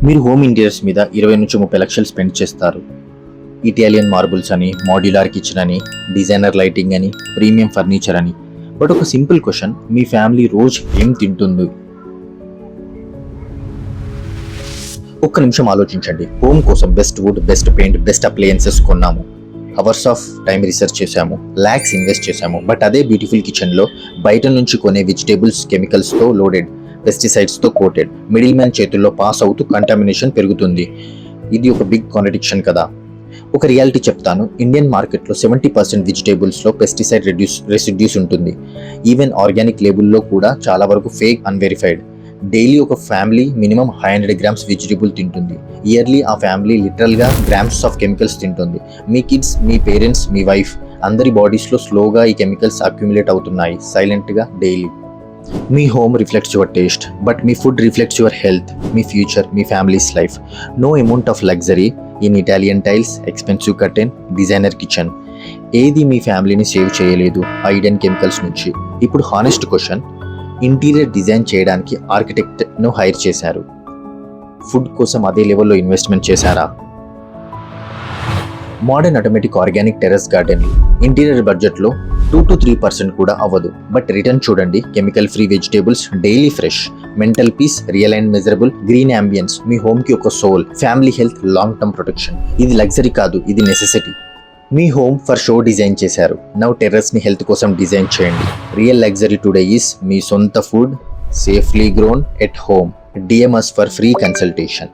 మీరు home interiors మీద 20 నుంచి 30 లక్షలు స్పెండ్ చేస్తారు. ఇటాలియన్ మార్బుల్స్ అని, మాడ్యులర్ కిచెన్ అని, డిజైనర్ లైటింగ్ అని, ప్రీమియం ఫర్నిచర్ అని. బట్ ఒక సింపుల్ క్వశ్చన్, మీ ఫ్యామిలీ రోజు ఏం తింటుంది? ఒక్క నిమిషం ఆలోచించండి. హోమ్ కోసం best wood, best paint, best appliances కొన్నాము. అవర్స్ ఆఫ్ టైం రీసెర్చ్ చేశాము, ల్యాక్స్ ఇన్వెస్ట్ చేశాము. బట్ అదే బ్యూటిఫుల్ కిచెన్లో బయట నుంచి కొనే వెజిటేబుల్స్ కెమికల్స్తో లోడెడ్, పెస్టిసైడ్స్తో కోటెడ్, మిడిల్ మ్యాన్ చేతుల్లో పాస్ అవుతూ కంటామినేషన్ పెరుగుతుంది. ఇది ఒక బిగ్ కాంట్రడిక్షన్ కదా. ఒక రియాలిటీ చెప్తాను. ఇండియన్ మార్కెట్లో 70% వెజిటేబుల్స్లో పెస్టిసైడ్ రెసిడ్యూస్ ఉంటుంది. ఈవెన్ ఆర్గానిక్ లేబుల్లో కూడా చాలా వరకు ఫేక్, అన్వెరిఫైడ్. డైలీ ఒక ఫ్యామిలీ మినిమం 500 grams వెజిటేబుల్ తింటుంది. ఇయర్లీ ఆ ఫ్యామిలీ లిటరల్గా గ్రామ్స్ ఆఫ్ కెమికల్స్ తింటుంది. మీ కిడ్స్, మీ పేరెంట్స్, మీ వైఫ్ అందరి బాడీస్లో స్లోగా ఈ కెమికల్స్ అక్యుములేట్ అవుతున్నాయి సైలెంట్గా డైలీ. మీ home reflects your taste, but మీ ఫుడ్ రిఫ్లెక్ట్స్ యువర్ హెల్త్, మీ ఫ్యూచర్, మీ families life. No amount of luxury in Italian tiles, expensive curtain, designer kitchen ఏది మీ ఫ్యామిలీని సేవ్ చేయలేదు ఆ ఐడెన్ కెమికల్స్ నుంచి. ఇప్పుడు హానెస్ట్ క్వశ్చన్, ఇంటీరియర్ డిజైన్ చేయడానికి ఆర్కిటెక్ట్ను హైర్ చేశారు. ఫుడ్ కోసం అదే లెవెల్లో ఇన్వెస్ట్మెంట్ చేశారా? మోడర్న్ ఆటోమేటిక్ ఆర్గానిక్ టెర్రస్ గార్డెన్లు ఇంటీరియర్ బడ్జెట్లో 2 to 3% కూడా అవ్వదు. బట్ రిటర్న్ చూడండి, chemical free vegetables, daily fresh, mental peace, real and measurable, green ambience, మీ హోమ్కి ఒక soul, family health, long term protection. ఇది లగ్జరీ కాదు, ఇది నెసెసిటీ. మీ హోమ్ ఫర్ షో డిజైన్ చేశారు, నౌ టెర్రస్ని హెల్త్ కోసం డిజైన్ చేయండి. రియల్ లగ్జరీ టుడే ఈస్ మీ సొంత food, safely grown at home. DM us for free consultation.